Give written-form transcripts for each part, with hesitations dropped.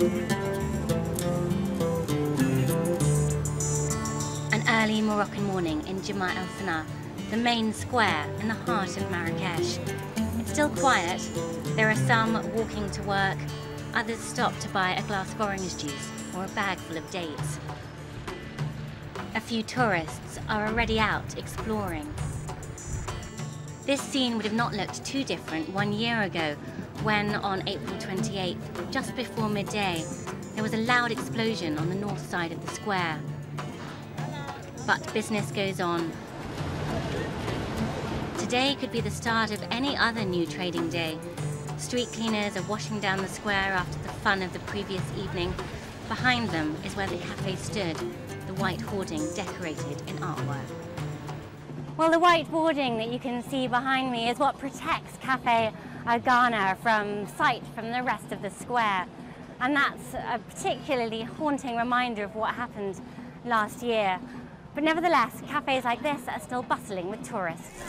An early Moroccan morning in Jemaa el Fna, the main square in the heart of Marrakech. It's still quiet. There are some walking to work, others stop to buy a glass of orange juice or a bag full of dates. A few tourists are already out exploring. This scene would have not looked too different 1 year ago when, on April 28th, just before midday, there was a loud explosion on the north side of the square. But business goes on. Today could be the start of any other new trading day. Street cleaners are washing down the square after the fun of the previous evening. Behind them is where the cafe stood, the white hoarding decorated in artwork. Well, the white hoarding that you can see behind me is what protects Cafe Jana from sight from the rest of the square. And that's a particularly haunting reminder of what happened last year. But nevertheless, cafes like this are still bustling with tourists.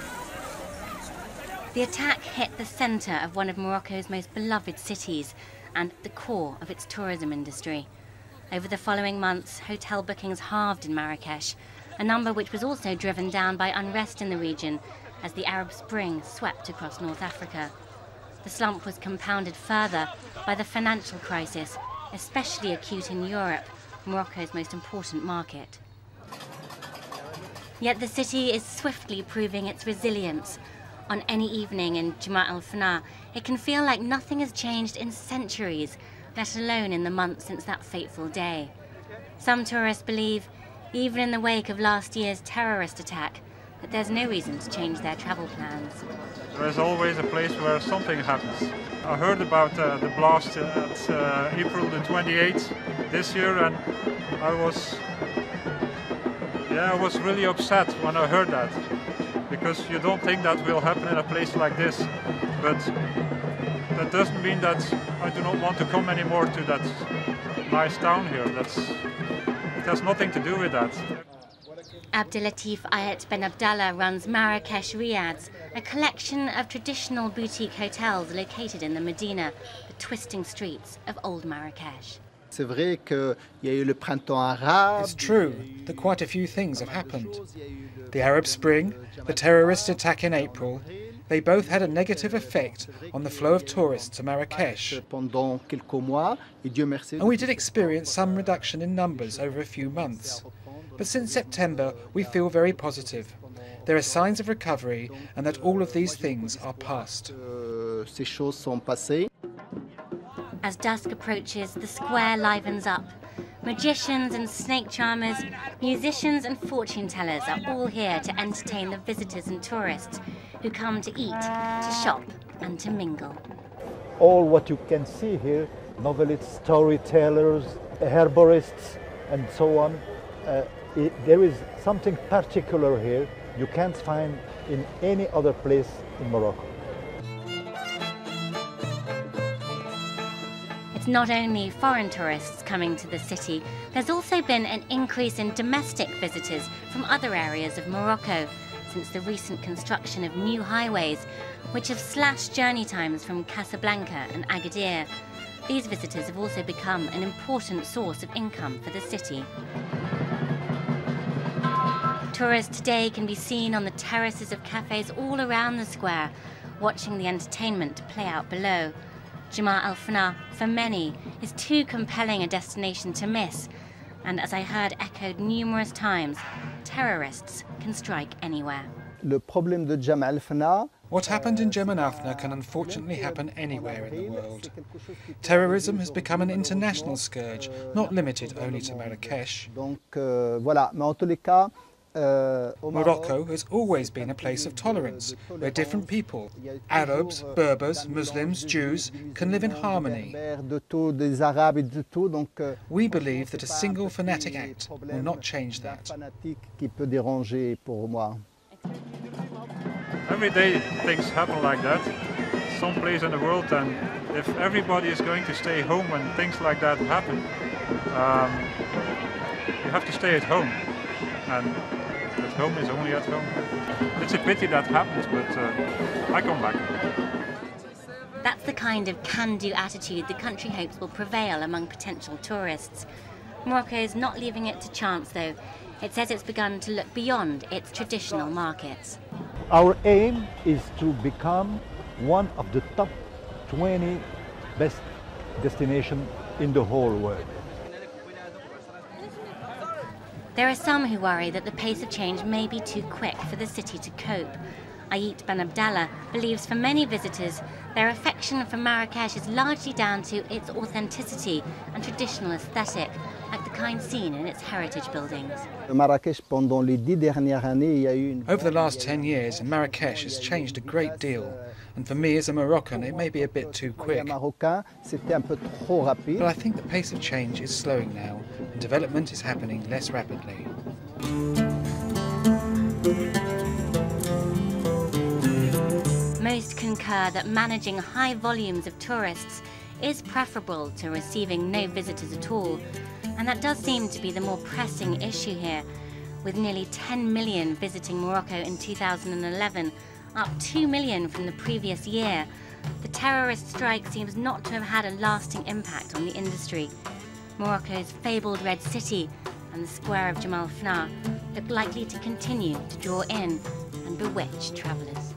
The attack hit the centre of one of Morocco's most beloved cities and the core of its tourism industry. Over the following months, hotel bookings halved in Marrakech, a number which was also driven down by unrest in the region as the Arab Spring swept across North Africa. The slump was compounded further by the financial crisis, especially acute in Europe, Morocco's most important market. Yet the city is swiftly proving its resilience. On any evening in Jemaa el Fna, it can feel like nothing has changed in centuries, let alone in the months since that fateful day. Some tourists believe, even in the wake of last year's terrorist attack, that there's no reason to change their travel plans. There's always a place where something happens. I heard about the blast at April the 28th this year, and I was really upset when I heard that, because you don't think that will happen in a place like this. But that doesn't mean that I do not want to come anymore to that nice town here. It has nothing to do with that. Abdelatif Ayat Ben Abdallah runs Marrakech Riads, a collection of traditional boutique hotels located in the Medina, the twisting streets of old Marrakech. It's true that quite a few things have happened. The Arab Spring, the terrorist attack in April, they both had a negative effect on the flow of tourists to Marrakech. And we did experience some reduction in numbers over a few months. But since September, we feel very positive. There are signs of recovery and that all of these things are past. As dusk approaches, the square livens up. Magicians and snake charmers, musicians and fortune tellers are all here to entertain the visitors and tourists who come to eat, to shop and to mingle. All what you can see here, novelists, storytellers, herborists and so on, there is something particular here you can't find in any other place in Morocco. It's not only foreign tourists coming to the city, there's also been an increase in domestic visitors from other areas of Morocco since the recent construction of new highways, which have slashed journey times from Casablanca and Agadir. These visitors have also become an important source of income for the city. Tourists today can be seen on the terraces of cafes all around the square, watching the entertainment play out below. Jemaa el Fna, for many, is too compelling a destination to miss, and as I heard echoed numerous times, terrorists can strike anywhere. What happened in Jemaa el Fna can unfortunately happen anywhere in the world. Terrorism has become an international scourge, not limited only to Marrakech. Morocco has always been a place of tolerance, where different people, Arabs, Berbers, Muslims, Jews, can live in harmony. We believe that a single fanatic act will not change that. Every day things happen like that, someplace in the world, and if everybody is going to stay home when things like that happen, you have to stay at home. And at home is only at home. It's a pity that happens, but I come back. That's the kind of can-do attitude the country hopes will prevail among potential tourists. Morocco is not leaving it to chance, though. It says it's begun to look beyond its traditional markets. Our aim is to become one of the top 20 best destinations in the whole world. There are some who worry that the pace of change may be too quick for the city to cope. Ayit Ben Abdallah believes for many visitors, their affection for Marrakech is largely down to its authenticity and traditional aesthetic, like the kind seen in its heritage buildings. Over the last 10 years, Marrakech has changed a great deal. And for me as a Moroccan, it may be a bit too quick. But I think the pace of change is slowing now, and development is happening less rapidly. Most concur that managing high volumes of tourists is preferable to receiving no visitors at all, and that does seem to be the more pressing issue here. With nearly 10 million visiting Morocco in 2011, up 2 million from the previous year, the terrorist strike seems not to have had a lasting impact on the industry. Morocco's fabled Red City and the square of Jemaa el Fna look likely to continue to draw in and bewitch travellers.